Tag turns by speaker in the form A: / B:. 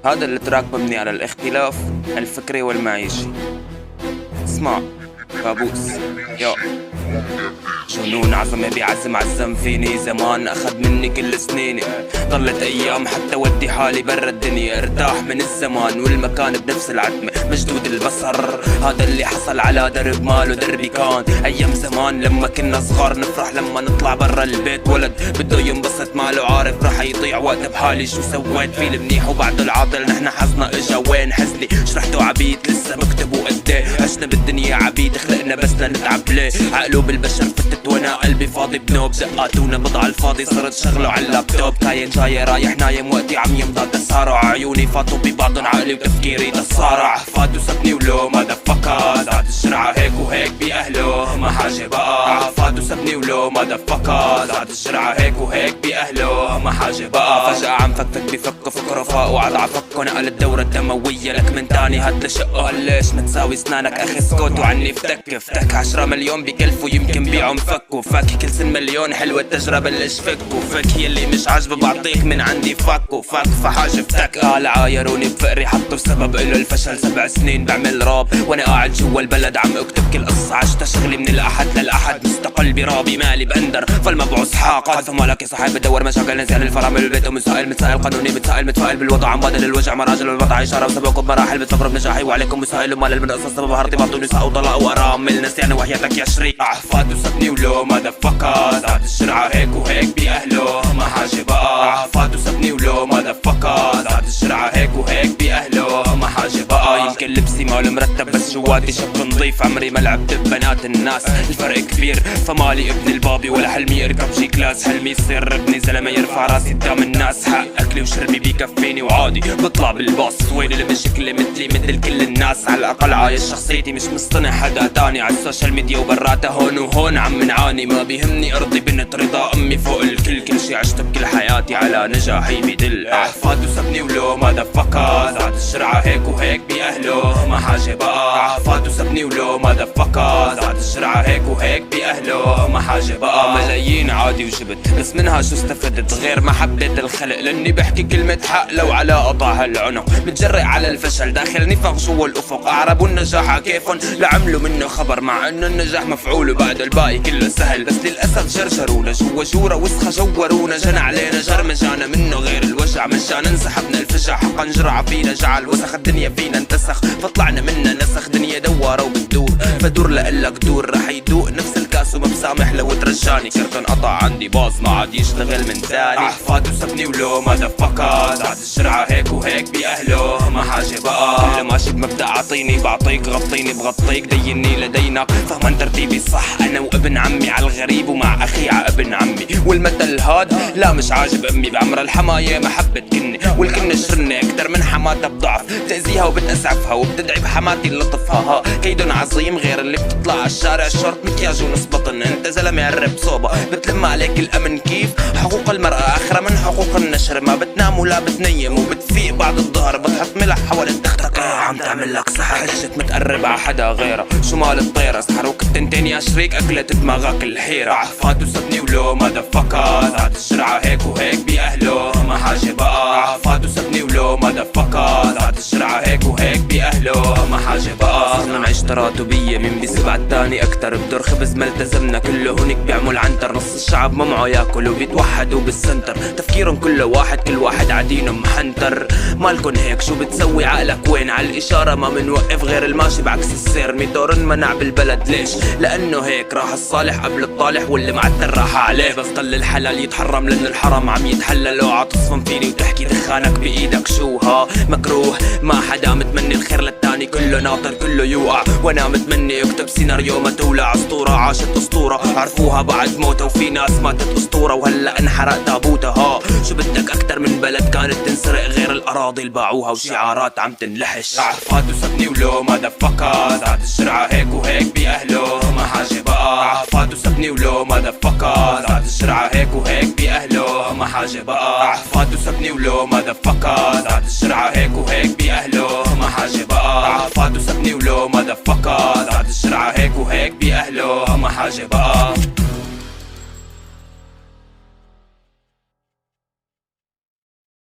A: هذا التراك مبني على الاختلاف الفكري والمعيشي. اسمع كابوس يا جنون عظمة بعزم فيني، زمان أخذ مني كل سنيني، ضلت أيام حتى ودي حالي برا الدنيا، ارتاح من الزمان والمكان بنفس العتمة، مشدود البصر. هذا اللي حصل على درب ماله دربي، كان أيام زمان لما كنا صغار نفرح لما نطلع برا البيت، ولد بده ينبسط ماله عارف رح يضيع وقت بحالي. شو سويت فيه المنيح وبعده العاطل، نحنا حظنا اجا وين حزني، شرحته عبيد لسه بكتبه قديه، عشنا بالدنيا عبيد خلقنا بس نتعب ليه، عقله بالبشر فتت وانا قلبي فاضي بنوب، زقاتونا بضع الفاضي صرت شغله على اللابتوب، كاين جاي رايح نايم وقتي عم يمضى تسارع، عيوني فاتوا ببعضن عقلي وتفكيري تصارع، فاتوا سبني ولو ما دفكا، زاد الشرعة هيك وهيك بأهله ما حاجة بقى، فاتوا سبني ولو ما دفكا، زاد الشرعة هيك وهيك بأهله ما حاجة بقى، فجأة عم فكفك بفك فكره فاقوا على عفك ونقل الدورة الدموية لك من تاني، هات لشقه هالليش متساوي سنانك اخي اسكت وعني فتك 10 مليون بكلفوا يمكن بيعوا مفكوا، فك كل سن مليون حلوة التجربة اللي شفكوا، فك يلي مش عاجبه بعطيك من عندي فكوا، فك فحاجة فتك قال عايروني بفقري حطوا سبب إله الفشل، 7 سنين بعمل راب وانا قاعد جوا البلد عم اكتب كل قصة عشت شغلي من الاحد للاحد، مستقل برابي مالي باندر فالمبعوث حاقد، فما لك يا صاحب بدور مشاكل نزيان الفرامل البيت ومسائل متسائل قانوني متفائل بالوضع عم بادل الوجع مراجل والوضع اشاره وسبقوا بمراحل بتفكروا بنجاحي وعليكم مسائل ومال المدرسة سببها ارتباط ونساء وطلاق وارامل نسيان وحياتك يا شريك، عفات وسبني ولو ما دفكا، زاد الشرعة هيك وهيك بأهله ما حاجة بقى، عفات وسبني ولو ما دفكا، زاد الشرعة هيك وهيك بأهله ما حاجة بقى، يمكن لبسي ماله مرتب بس جواتي شاب نظيف، عمري ما لعبت ببنات الناس الفرق كبير، فمالي ابن البابي ولا حلمي اركب جي كلاس، حلمي يصير ابني زلمة يرفع راسي قدام الناس، حق اكلي وشربي بيكفيني وعادي بطلع بالباص، وين اللي بشكلي مثلي مثل كل الناس، على الاقل عايش شخصيتي مش مصطنع حدا تاني، على السوشيال ميديا وبراته هون وهون عم نعاني، ما بيهمني ارضي بنت رضا امي فوق الكل، كل شي عشت بكل حياتي على نجاحي بدل، احفاد وسبني ولو ما دفكا، زاد الشرعة هيك وهيك بأهله ما حاجة بقى، احفاد وسبني ولو ما دفكا، زاد الشرعة هيك وهيك بأهله ما حاجة بقى، ملايين عادي وجبت بس منها شو استفدت غير محبة الخلق، لاني بحكي كلمة حق لو على قطع هالعنق، متجرئ على الفشل داخل نفق جوا الافق، اعربوا النجاح كيفن لعملوا منه خبر، مع انه النجاح مفعول وبعد الباقي كله سهل، بس للاسف جرجرونا جوا جورة وسخة جورونا، جنى علينا جرم جانا منه غير الوجع، مجانا انسحبنا الفجع حقا جرعة فينا جعل وسخ الدنيا فينا انتسخ، فطلعنا منها نسخ دنيا دوارة وبتدور، فدور لقلك دور رح يدوق نفس الكاس وما بسامح لو ترجاني، كرتون قطع عندي باظ ما عاد يشتغل من تاني، احفاد وسبني ولو ما دفكا، زاد الشرعة هيك وهيك بأهله ما حاجة بقى، كل ماشي بمبدأ اعطيني بعطيك غطيني بغطيك ديني لدينك، فهما ترتيبي صح انا وابن عمي على الغريب ومع اخي ع ابن عمي، والمثل هاد لا مش عاجب امي، بعمر الحماية محبة كني والكنة شرنة اكتر من حماتها بضعف، بتأذيها وبتأسعفها وبتدعي بحماتي لطفها، ها كيد عظيم غير اللي بتطلع على الشارع الشرط مكياج ونص بطن، انت زلمة قرب صوبة بتلم عليك الامن، كيف حقوق المرأة اخرى من حقوق النشر، ما بتنام ولا بتنيم وبتفيق بعد الظهر، بتحط ملح حول تختك عم تعمل لك سحر، حجة متقرب على حدا غيره شمال الطيرة، سحروك التنتين يا شريك اكلت دماغك الحيرة، عفات وسبني ولو ما دفكا، زاد الشرعة هيك وهيك بأهله ما حاجة بقى، عفات وسبني ولو ما دفكا، زاد الشرعة هيك وهيك بأهله ما حاجة بقى، صرنا نعيش تراتبية من بيسبع التاني اكتر، بدور خبز ما التزمنا كله هونيك بيعمل عنتر، نص الشعب ما معه ياكل وبيتوحدوا بالسنتر، تفكيرهم كله واحد كل واحد عدينه محنتر، مالكن هيك شو بتسوي عقلك وين، على الاشارة ما منوقف غير الماشي بعكس السير، ميدور انمنع بالبلد ليش، لانه هيك راح الصالح قبل الطالح واللي معتر راح عليه، بس ضل الحلال يتحرم لان الحرام عم يتحلل، اوعى تصفن فيني وتحكي دخانك بايدك شو ها مكروه، ما حدا متمني الخير للتاني كله ناطر كله يوقع، وانا متمني اكتب سيناريو ما تولع اسطورة عاشت اسطورة عرفوها بعد موتها، وفي ناس ماتت اسطورة وهلا انحرق تابوتها، ها شو بدك اكتر من بلد كانت تنسرق غير الاراضي اللي باعوها وشعارات عم تنلحش، عفات وسبني ولو ما دفكا، زاد الشرعة هيك وهيك بأهله ما حاجة بقى، عفات وسبني ولو ما دفكا، زاد الشرعة هيك وهيك بأهله ما حاجة بقى، عفات وسبني ولو ما دفكا، زاد الشرعة هيك وهيك بأهله ما حاجة بقى، عفات وسبني ولو ما دفكا، زاد الشرعة هيك وهيك بأهله ما حاجة بقى.